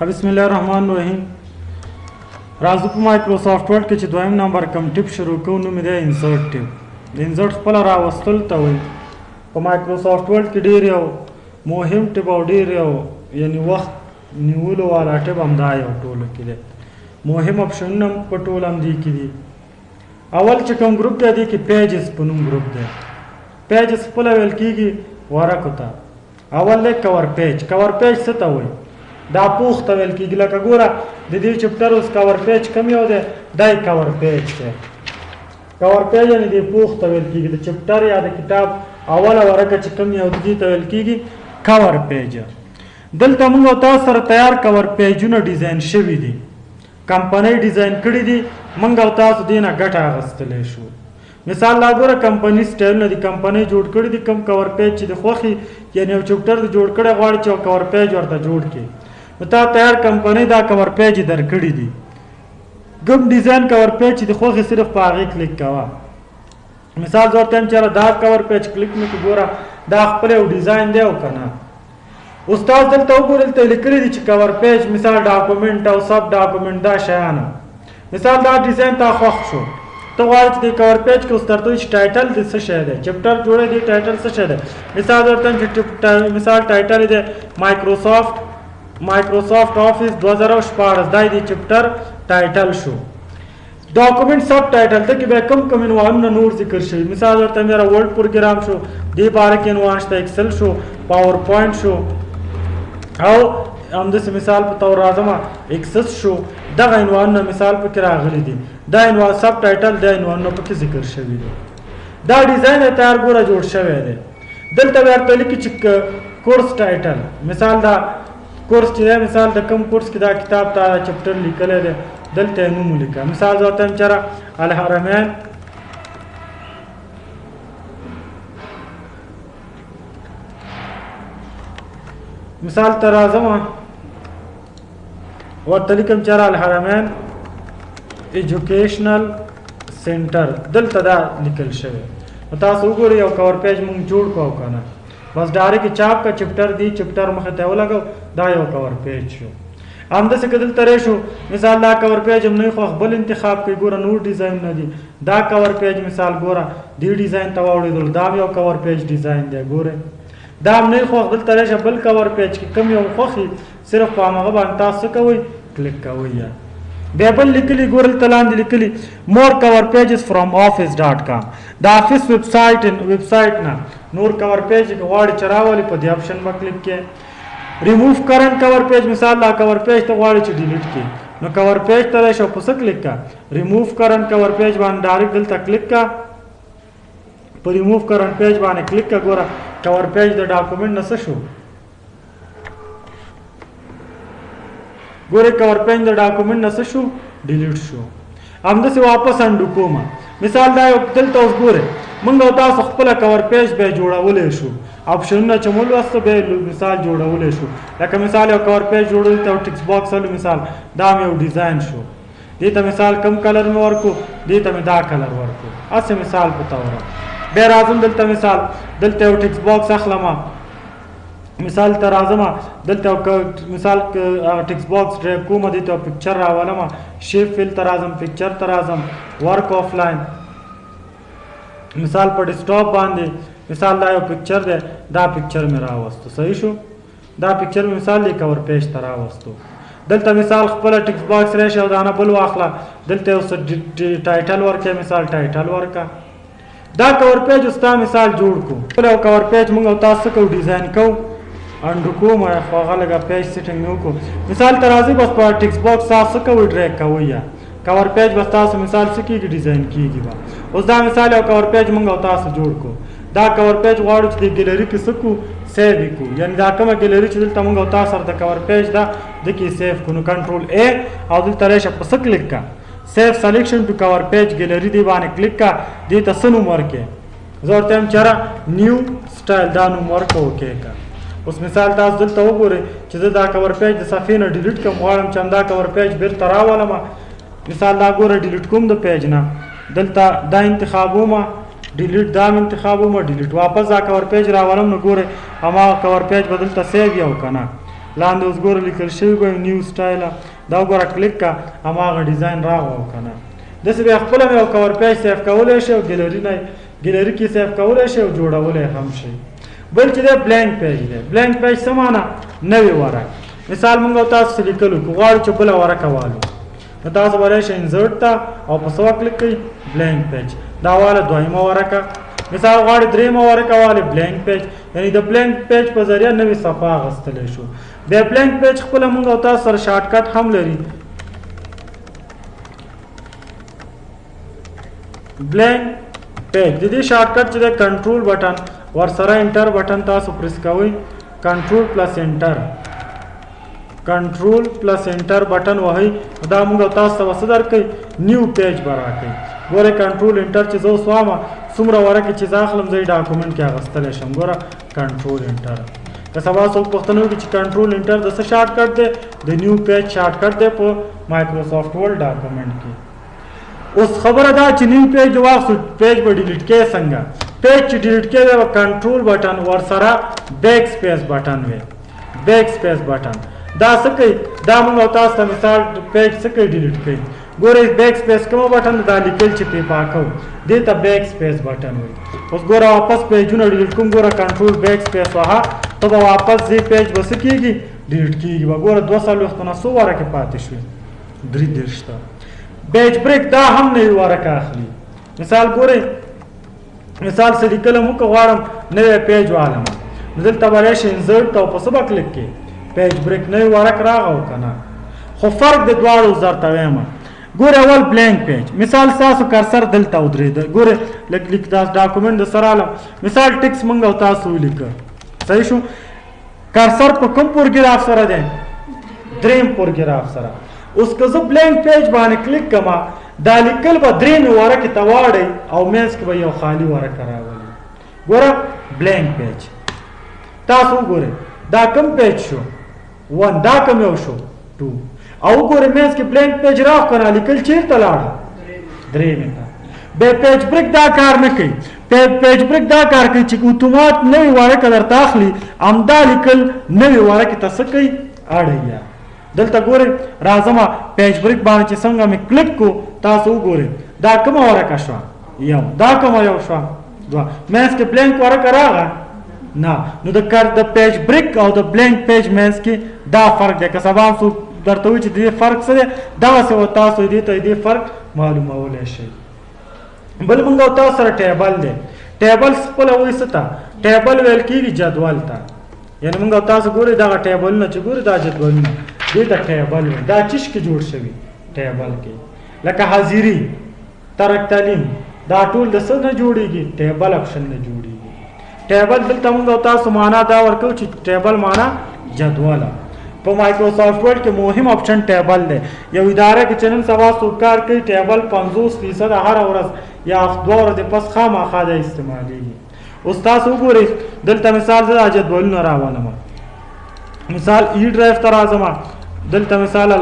बिस्मिल्लाहिर्रहमानिर्रहीम राजू په مایکروسافټ ورډ کې چې دویم نمبر کم ټیپ شروع کوو نو مې دی انسرټ ټیپ د انسرټ خپل راوستل ته وایي په مایکروسافټ ورډ کې ډېر یو مهم ټیپ او ډېر یو یعنی وخت نیولو والا ټیپ همدا یو ټولو کې دی مهم اپشنونه هم په ټول همدې کې دي اول چې کوم ګروپ دی دې کې پیجز په نوم ګروپ دی پیجز خپله ویل کېږي ورقو ته اول دی کور پیج څه ته وایي دا پوښ ته ویل کېږي لکه ګوره د دې چپټر اوس کور پیج کم یو دی دا یې کور پیج دی کور پیج یعنې دې پوښ ته ویل کېږي د چپټر یا د کتاب اوله ورقه چې کم یو دې ته ویل کېږي کور پیج دلته موږ او تاسو سره تیار کور پیجونه ډیزاین شوي دي کمپنۍ ډیزاین کړي دي موږ او تاسو دې نه ګټه اخیستلی شو مثال لا ګوره کمپنۍ سټایلونه دي کمپنۍ جوړ کړي دي کم کور پیج چې د خوښي یعنې یو چپټر د جوړ کړی غواړي چې یو کور پیج ورته جوړ کړي نو تا تیار کمپنۍ دا کور پیج درکړي دي کوم ډیزاین کور پیج چې د خوښې صرف په هغې کلیک کوه مثال زه ورته یم چېرې دا کور پیج کلیک مې کړو ګوره دا خپل یو ډیزاین دی او که نه استاد دلته وګوره دلته لیکلي دي چې کور پیج مثال ډاکومنټ او سب ډاکومنټ دا شیان مثال دا ډیزاین تا خوښ شو ته غواړې چې د کور پیج کې اوس درته وایي چې ټایټل د څه شی دی چپټر جوړی دی ټایټل څه شی دی مثال ورته یم چې مثال ټایټل دی مایکروسافټ آفیس 2014 دا دی چپټر ټایټل شو ډاکومنټ سب ټایټل ته کې بیا کم عنوانونه نور ذکر شوي مثال ورته میرا ورډ پروګرام شو دې باره کې عنوان شته ایکسل شو پاور پوینټ شو او همداسې مثال په طور راځمه ایکسس شو دغه عنوانونه مثال پکې راغلي دي دا عنوان سب ټایټل دا عنوانونه پکې ذکر شوي دي دا ډیزاین یې تیار ګوره جوړ شوی دی دلته بیا ورته لیکي چې کورس ټایټل مثال دا کورس چې دی مثال د کوم کورس کې دا کتاب تا چپټر لیکلی دی دلته یې نوم ولیکه مثال زه ورته یم چېرې الحرمین مثال ته راځم ورته لیکم چېرې الحرمین ایجوکیشنل سینټر دلته دا لیکل شوی نو تاسو وګورئ یو کور پیج مونږ جوړ کړو او که نه بس ډایرکټ چاپ کا چپټر دی چپټر مخې ته ولګو دا یو کور پیج شو همداسې که دلته راشو مثال دا کور پیج هم نه خوښ بل انتخاب کوي ګوره نور ډیزاینونه دي دا کور پیج مثال ګوره دې ډیزاین ته واوړېدلو دا هم یو کور پیج ډیزاین دی ګورئ دا هم نه خوښ دلته راشه بل کور پیج کې کم یو خوښي صرف په همغه باندې تاسو څه کوئ کلیک کوئ یا بیا بل لیکلي ګوره دلته لاندې لیکلي مور کور پیجز فرام office.com د آفس ویبسایټ نه نور کور پیج غواړي چې راولي په دې آپشن باندې کلیک کې ریموف کرنٹ کور پیج مثال دا کور پیج ته غواړي چې ډیلیټ کړي نو کور پیج ته راشي او په څه کلیک کا ریموف کرنٹ کور پیج باندې ډایرکټ دلته کلیک کا په ریموف کرنٹ پیج باندې کلیک کا ګوره کور پیج د ډاکومنټ نه څه شو ګوره کور پیج د ډاکومنټ نه څه شو ډیلیټ شو همداسې واپس انډو کوم مثال دا یو دلته اوس ګوره موږ او تاسو خپله کور پیج بیا جوړولی شو آپشنونه چې مو لوسته بیا مثال جوړولی شو لکه مثال یو کور پیج جوړولی ته ټکس باکس ولو مثال دا مې یو ډیزاین شو دې ته مثال کم کلر مې ورکو دې ته مې دا کلر ورکو هسې مثال په توره بیا راځم دلته مثال دلته یو ټکس باکس اخلم مثال ته راځم دلته مثال ټکس باکس ډرایو کوم دې ته پکچر راولم شیپ فیل ته راځم پکچر ته راځم ورک آف لاین مثال په ډیسکټاپ باندې مثال دا یو پکچر دی دا پکچر مې راوستو صحیح شو دا پکچر مې مثال دی کور پیج ته راوستو دلته مثال خپله ټکس باکس راشي او دانه بل واخله دلته یو څه ټایټل ورکړه مثال ټایټل ورکړه دا کور پیج اوس تا مثال جوړ کړو یو کور پیج موږ او تاسو کوو ډیزاین کوو انډو کوم خو هغه لږه پیج سیټنګ مې وکړو مثال ته راځئ بس په ټکس باکس تاسو کوئ ډریګ کوئ یا کور پیج بس تاسو مثال څه کېږي ډیزاین کېږي به اوس دا مثال یو کور پیج موږ او تاسو جوړ کړو دا کور پیج غواړو چې د ګیلري کې څه کړو سیو یې کړو یعنې دا کومه ګیلري چې دلته موږ او تاسو سره د کور پیج ده د کې سیو کړو نو کنټرول ا او دلته راشه په څه کلیک کا سیو سلیکشن ټو کور پیج ګیلري دی باندې کلیک کا دې ته څه نوم ورکړې زه ورته یم چېرې نیو سټایل دا نوم ورکړه اوکې کا اوس مثال تاسو دلته وګورئ چې زه دا کور پیج د صفحې نه ډیلیټ کړم غواړم چې همدا کور پیج بېرته راولم مثال دا ګوره ډیلیټ کوم د پیج نه دلته دا انتخابوم ډیلیټ دا انتخابوم ډیلیټ واپس دا کور پیج راولم نو ګوره هماغه کور پیج به دلته سیو یو که نه لاندې اوس ګوره لیکل شوي به نیو سټایل دا ګوره کلیک کا هماغه ډیزاین راغو کنه داسې بیا خپله مې یو کور پیج سیف کولی شي او ګیلري کې سیف کولی شي او جوړولی هم شي بل چې دی بلینک پیج دی بلینک پیج څه معنا نوې ورق مثال موږ تاسو لیکلو که غواړو چې بله ورقه والو نو تاسو ولی شئ انزرټ ته او په څه وکلیک کوئ بلینک پیج دا واله دویمه ورقه مثال غواړي دریمه ورقه والی بلینک پیج یعنی د بلینک پیج په ذریعه نوې صفحه اخیستلی شو بیا بلینک پیج خپله موږ او تاسو سره شارټکټ هم لري بلینک پیج د دې شارټکټ چې د کنټرول بټن ورسره انټر بټن تاسو پریس کوئ کنټرول پلس انټر بټن وهئ دا موږ او تاسو ته څه درکوي نیو پیج به راکوي ګوره کنټرول انټر چې زه اوس وامه څومره ورقې چې زه اخلم زه یې ډاکومنټ کې اخیستلی شم ګوره کنټرول انټر که سبا څوک پوښتنه وکړي چې کنټرول انټر د څه شارټکټ دی د نیو پیج شارټکټ دی په مایکروسافټ ورډ ډاکومنټ کې اوس خبره دا چې نیو پیج واخلو پیج به ډیلیټ کوې څنګه پیج چې ډیلیټ کوې به کنټرول بټن ورسره بیک سپیس بټن وي بیک سپیس بټن دا څه کوي دا موږ او تاسو ته مثال پیج څه کوي ډیلیټ کوي ګوره بیک سپیس کومه بټن دا لیکل چې پې پاکو دې ته بیک سپیس بټن وي اوس ګوره واپس پیجونه ډیلیټ کوم ګوره کنټرول بیک سپیس وها ته به واپس دې پیج به څه کېږي ډیلیټ کېږي به ګوره 240 نه څو ورقې پاتې شوې 33 ته پیج بریک دا هم نوې ورقه اخلي مثال ګورئ مثال څه لیکلی موږ که غواړم نوی پیج والم نو دلته به راشئ انزرټ ته او په څه به کلیک کړئ پیج بریک نوی ورق راغی که نه خو فرق د دواړو اوس درته وایم ګورئ اول بلینک پیج مثال ستاسو کرسر دلته ودرېده ګورئ لږ لیک داسې ډاکومنټ د سره علم مثال ټکس موږ او تاسو ولیکه صحیح شو کرسر په کوم پروګراف سره دی دریم پروګراف سره اوس که زه بلینک پیج باندې کلیک کما دا لیکل به درېیمې ورقې ته واړئ او منځ کې به یو خالي ورقه راولي ګوره بلینک پیج تاسو وګورئ دا کم پیج شو 1 دا کم یو شو 2 او وګورئ منځ کې بلینک پیج راغ که نه لیکل چېرته لاړه درېیمې ته بیا پیج بریک دا کار نه کوي پیج بریک دا کار کوي چې اتومات نوې ورقه درته اخلي همدا لیکل نوې ورقې ته څه کوي اړوي دلته ګورئ راځمه پیج بریک باندې چې څنګه مې کلیک کو تاسو وګورئ دا کومه ورقه شوه یو دا کومه یو شوه دوه منځ کې بلینک ورقه راغله نه نو د پیج بریک او د بلینک پیج منځ کې دا فرق دی که سبا هم څوک درته وایي چې د دې فرق څه دی دغسې و تاسو دې ته دې فرق معلومولی شئ بل موږ او تاسو سره ټیبل دی ټیبل خپله وایي څه ته ټیبل ویل کېږي جدول ته یعنې موږ او تاسو ګورئ دغه ټیبلونه چې ګورئ دا جدولونه دې ته ټیبل وایي دا چیش کې جوړ شوي ټیبل کې لکه حاضري ترک تعلیم دا ټول د څه نه جوړېږي ټیبل اپشن نه جوړېږي ټیبل دلته موږ او تاسو معنا دا ورکوو چې ټیبل معنا جدوله په مایکروسافټ ورډ کې مهم اپشن ټیبل دی یو اداره کې چې نن سبا څوک کار کوي ټیبل 50% هره ورځ یا 2 ورځې پس خامخا دی استعمالېږي اوس تاسو وګورئ دلته مثال زه دا جدولونه راولم مثال ای ډرایو ته راځم دلته مثال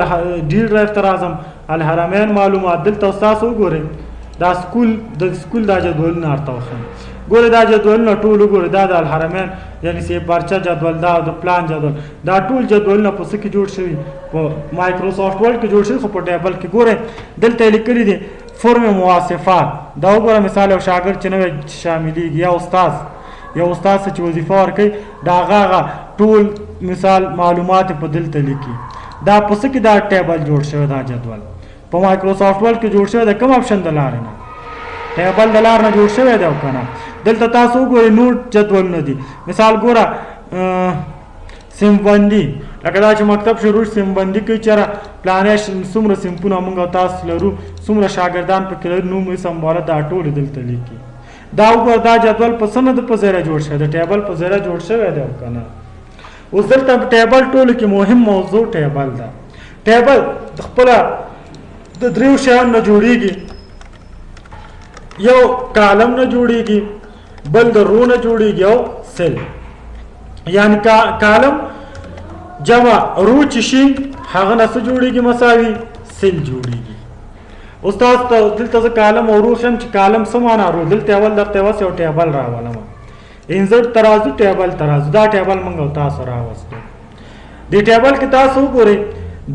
ډي ډرایو ته راځم الحرمین معلومات دلته تاسو وګورئ دا د سکول دا جدولونه ورته وښیم ګورئ دا جدولونه ټول وګورئ دا د الحرمین یعنې سی پارچه جدول دا د پلان جدول دا ټول جدولونه په څه کې جوړ شوي په مایکروسافټ ورډ کې جوړ شوي خو په ټیبل کې ګورئ دلته یې لیکلي دي فرم مواصفات دا وګوره مثال یو شاګرد چې نوی شاملېږي یا یو استاد چې وظیفه ورکوي د هغه ټول مثال معلومات په دلته لیکي دا په څه کې دا ټیبل جوړ شوی دا جدول په مایکروسافټ ورډ کې جوړ شوی د کوم اپشن د لارې نه ټیبل د لارې نه جوړ شوی دی او که نه دلته تاسو وګورئ نور جدولونه دي مثال ګوره سیمبندي لکه دا چې مکتب شروع سیمبندي کوي چېرې پلانې څومره صنفونه موږ او تاسو لرو څومره شاګردان پکې لرو نوم اسم عبارت دا ټول دلته لیکي دا وګوره دا جدول په څه نه د په ذریعه جوړ شوی د ټیبل په ذریعه جوړ شوی دی او که نه اوس دلته ټیبل ټولو کې مهم موضوع ټیبل ده ټیبل خپله د دریو شیانو نه جوړیږي یو کالم نه جوړیږي بل د رو نه جوړیږي او سیل یعنی کالم جمع رو چې شي هغه نه څه جوړیږي مساوي سیل جوړیږي اوس تاسو ته دلته زه کالم او رو ښیم چې کالم څه معنا رو دلته اول درته اوس یو ټیبل راولم انزرټ ترازو ټیبل ترازو دا ټیبل موږ او تاسو راوستو د ټیبل کې تاسو وګورئ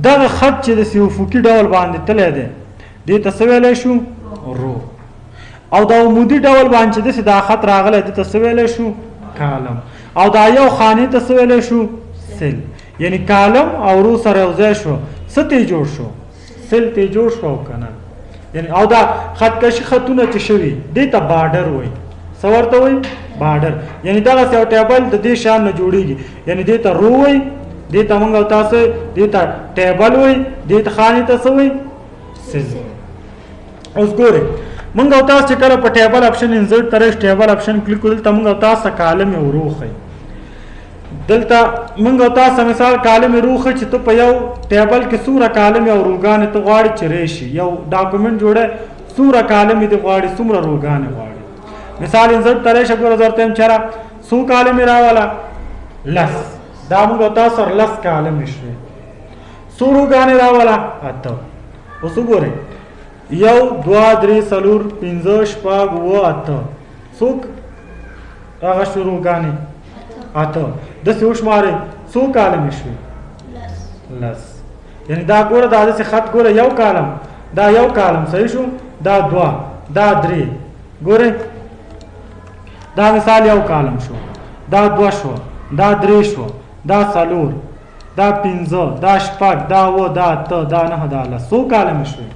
دغه خط چې د افقي ډول باندې تللی دی دې ته څه ویلی شو رو او د عمودي ډول باندې چې داسې دا خط راغلی دې ته څه ویلی شو کالم او دا یو خانې ته څه ویلی شو سل یعنی کالم او رو سره یو ځای شو څه ته جوړ شو سل ته جوړ شو که نه یعنی او دا خطکشي خطونه چې شوي دې ته بارډر وایي څه ورته وایي بارډر یعنی دغسې یو ټیبل د دې شان نه جوړېږي یعنی دې ته رو وایي دې ته موږ او تاسو دې ته ټیبل وایي دې ته خانې ته څه وایي سل اوس ګورئ موږ او تاسو چې کله په ټیبل اپشن انزرټ ته راشي ټیبل اپشن کلیک کړو دلته موږ او تاسو کالم یې وروښئ دلته موږ او تاسو مثال کالم یې وروښئ چې ته په یو ټیبل کې څومره کالم یا روګانې ته غواړې چې راشي یو ډاکومنټ جوړه څومره کالم یې دې غواړي څومره روګانې غواړي مثال انزرټ ته راشي ګوره زه ورته یم چېره څو کالم یې راوله لس دا موږ او تاسو سره لس کالم یې شوې څو روګانې راوله اته اوس وګورئ یو دوه درې څلور پنځه شپږ اووه اته څوک هغه شروګانې اته داسې وشمارئ څو کالم یې شوې لس یعنی دا ګوره دا داسې خط ګوره یو کالم دا یو کالم صحیح شو دا دوه دا درې ګورئ دا مثال یو کالم شو دا دوه شو دا درې شو دا څلور دا پنځه دا شپږ دا اووه دا اته دا نهه دا لس څو کالم یې شوې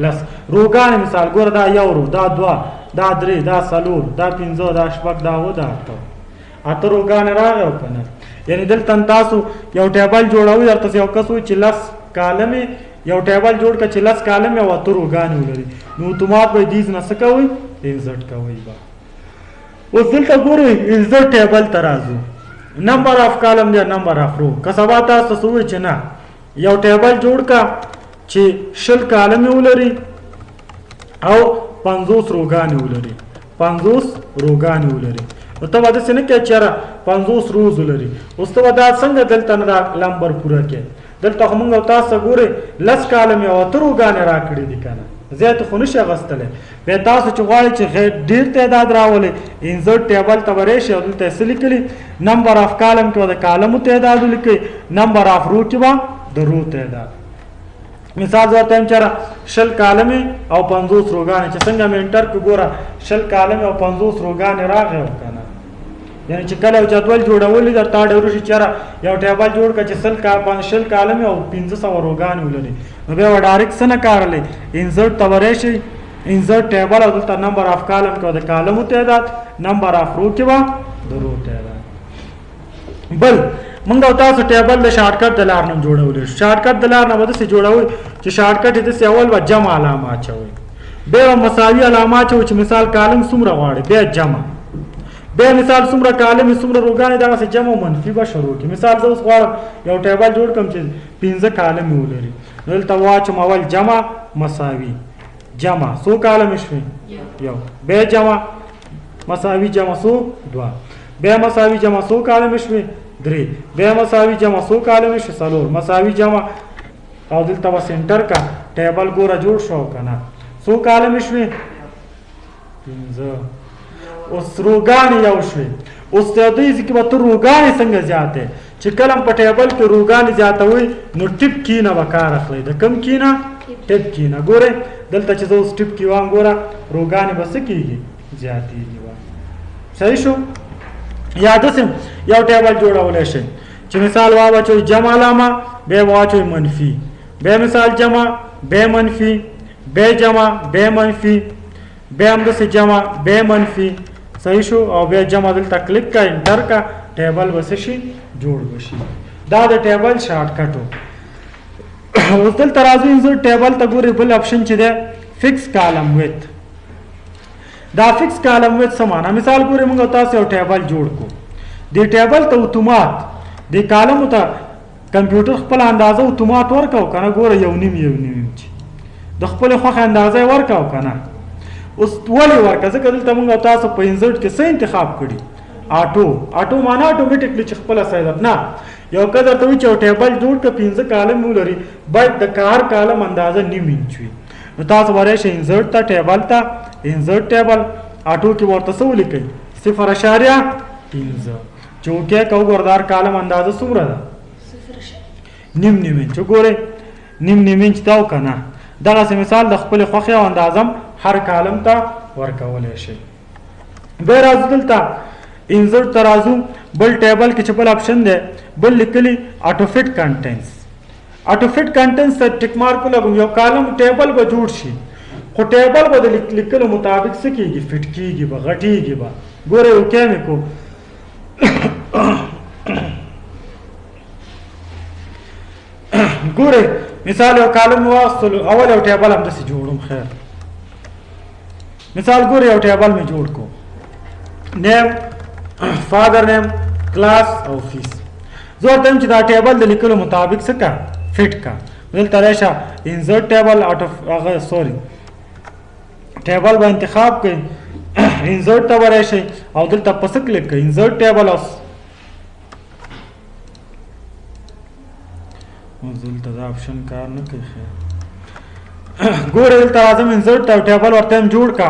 لس روګانې مثال ګوره دا یو رو دا دوه دا درې دا څلور دا پنځه دا شپږ دا اووه دا اته اته روګانې راغی او که نه یعنې دلته تاسو یو ټیبل جوړوئ درته یو کس وایي چې لس کالم یو ټیبل جوړ کړه چې لس کالم او اته روګانې ولري نو اتومات به دیز نه څه کوئ انزرټ کوئ به اوس دلته ګورئ انزرټ ټیبل ته راځو نمبر آف کالم یا نمبر آف رو که سبا تاسو څه وایي چې نه یو ټیبل جوړ کړه چې 20 کالم ولري او 50 روګانې ولري 50 روګانې ولري نو ته به داسې نه کوې چېره 50 روز ولري اوس ته به دا څنګه دلته نه دا لمبر پوره کړې دلته خو موږ او تاسو ګورئ 10 کالم او 8 روګانې راکړي دي که نه زیات خو نشي اخیستلی بیا تاسو چې غواړئ چې ډېر تعداد راولئ انزرټ ټیبل ته به راشئ او دلته یې څه لیکلي نمبر آف کالم کې به د کالمو تعداد ولیکئ نمبر آف رو کې به د رو تعداد مثال زه ورته یم چېره 20 کالمې او 50 روګانې چې څنګه مې انټر کړو ګوره 20 کالمې او 50 روګانې راغی او که نه یعنې چې کله یو جدول جوړولی درته ډېر وشي چېره یو ټیبل جوړ کړه چې 20 کالمې او 500 روګانې ولري نو بیا به ډایرکټ څه نه کارلی انزرټ ته به راشئ انزرټ ټیبل او دلته نمبر آف کالم کې به د کالمو تعداد نمبر آف رو کې به د رو تعداد بل موږ او تاسو ټیبل د شارټکټ د لار نه جوړولی شو شارټکټ د لار نه به داسې جوړوئ چې شارټکټ یې داسې اول به جمع علامه اچوئ بیا به مساوي علامه اچوئ چې مثال کالم څومره غواړئ بیا جمع بیا مثال څومره کالم څومره روګانې دغسې جمع او منفي به شروع کړي مثال زه اوس غواړم یو ټیبل جوړ کړم چې 15 کالم ولري نو دلته واچوم اول جمع مساوي جمع څو کالم شوي یو بیا جمع مساوي جمع څو دوه بیا مساوي جمع څو کالم شوي درې بیا مساوي جمع څو کالم شوي څلور مساوي جمع او دلته به سنټر کا ټیبل ګوره جوړ شو که نه څو کالم شوي 15 اوس روګانې یو شوې اوس د دې کې به ته روګانې څنګه زیاتې چې کله په ټیبل کې روګانې زیاتوئ نو ټپ کی نه به کار اخلئ د کم کی نه ټپ کی نه ګورئ دلته چې زه اوس ټپ کی وام ګوره روګانې به څه کېږي زیاتېږي به صحیح شو یا داسې یو ټیبل جوړولی شئ چې مثال واچوئ جمع علامه بیا به واچوئ منفي بیا مثال جمع بیا منفي بیا جمع بیا منفي بیا همداسې جمع بیا منفي صحیح شو او بیا جمع دلته کلیک کا انټر کا ټیبل به څه شي جوړ بشي دا د ټیبل شارټکټ و اوس دلته راځو انزرټ ټیبل ته ګورئ بل اپشن چې دی فکس کالم ویت دا فکس کالم ویت څه معنا مثال ګورئ موږ تاسو یو ټیبل جوړ کړو دې ټیبل ته اتومات دې کالمو ته کمپیوټر خپل اندازه اتومات ورکړو که نه ګوره یو نیم انچ د خپلې خوښې اندازه یې ورکړو که نه اوس ولې ورکړه ځکه دلته موږ تاسو په انزرټ کې څه انتخاب کړي اټو معنا اټومیټیکلی چې خپله سایز نه یو که درته وایي چې یو ټیبل جوړ کړه 15 کالم ولري باید د کار کالم اندازه نیم انچ وي نو تاسو به راشئ انزرټ ته ټیبل ته انزرټ ټیبل اټو کې ورته څه ولیکئ 0.15 چې اوکې که وګوره دا کالم اندازه څومره ده نیم نیم انچ وګورئ نیم نیم انچ دا وکنه دغسې مثال د خپل خوښې او اندازم هر کالم ته ورکولی شئ. بیا راځو دلته انسرټ ته راځو بل ټیبل کې چې بل اپشن دی بل لیکلي اټوفیټ کنټینس. اټوفیټ کنټینس ته ټیک مارک ولګوم یو کالم ټیبل به جوړ شي خو ټیبل به د لیکلو مطابق څه کېږي فټ کېږي به غټېږي به. ګورئ اوکې مې کو ګورئ مثال یو کالم واخیستلو اول یو ټیبل همداسې جوړوم خیر مثال ګورئ یو ټیبل مې جوړ کو نیم فادر نیم کلاس او فیس. زه ورته وایم چې دا ټیبل د لیکلو مطابق څه کا فټ کا. دلته راشه انسرټ ټیبل اټ اف هغه سوري ټیبل به انتخاب کړئ انسرټ ته به راشئ او دلته په څه کلیک کړئ انسرټ ټیبل اوس دلته دا اپشن کار نه کوي خیر. ګورئ دلته راځم انسرټ ته ټیبل ورته هم جوړ کا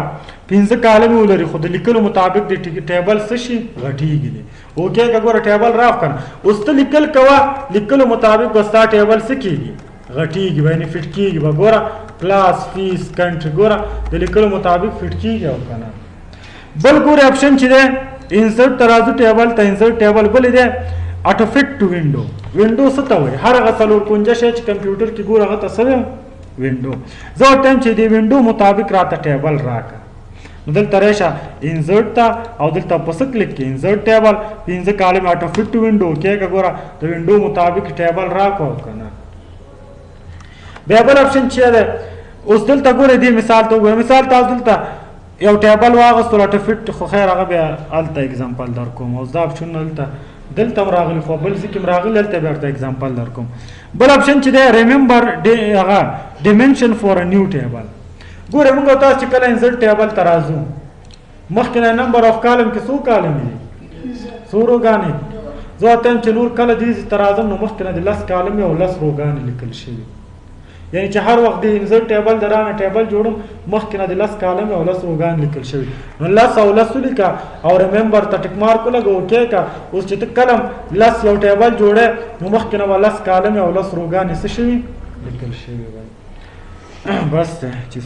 5 کالم ولري خو د لیکلو مطابق د ټیبل څه شي غټېږي دی. اوکې که ګوره ټیبل راو کنه اوس ته لیکل کوه لیکلو مطابق به ستا ټیبل څه کېږي غټېږي به یعنې فټ کېږي به. ګوره کلاس فیس کنټري ګوره د لیکلو مطابق فټ کېږي او که نه. بل ګورې اپشن چې دی انسرټ ته راځو ټیبل ته انسرټ ټیبل بل دی اټوفیټ ټو وینډو. وینډو څه ته وایي هر هغه 4 شی چې کمپیوټر کې ګوره هغه ته څه ویم وینډو. زه ورته وایم چې د وینډو مطابق راته ټیبل راکړه. نو دلته راشه انسرټ ته او دلته په څه کلیک کړئ انسرټ ټیبل 5 کالم اټوفیټ ټو وینډو. اوکې که ګوره د وینډو مطابق ټیبل راکړو او که نه. بیا بل اپشن چې دی اوس دلته ګورئ دې مثال ته وګورئ مثال تاسو دلته یو ټیبل واغستلو اټوفیټ خو خیر هغه بیا هلته اګزامپل در کوم اوس دا اپشن دلته هم راغلي خو بل ځای کې هم راغلي هلته بیا ورته اګزامپل در کوم. بل اپشن چې دی ریممبر هغه ډیمنشن فور ا نیو ټیبل. ګورئ موږ تاسو چې کله انسرټ ټیبل ته راځو مخکې نمبر آف کالم کې څو کالم دي څو روګانې. زه ورته وایم چې نور کله دې ته راځم نو مخکې نه د 10 کالم او 10 روګانې لیکل شوي یعنی چې هر وخت د انسرټ ټیبل د رانه ټیبل جوړم مخکې نه د 10 کالم او 10 روګان لیکل شوي نو 10 او 10 ولیکه او ریممبر ته ټیک مارک ولګوه اوکې که اوس چې ته کلم 10 یو ټیبل جوړې نو مخکې نه به 10 کالم او 10 روګانې څه شوي لیکل شوي بس دی چې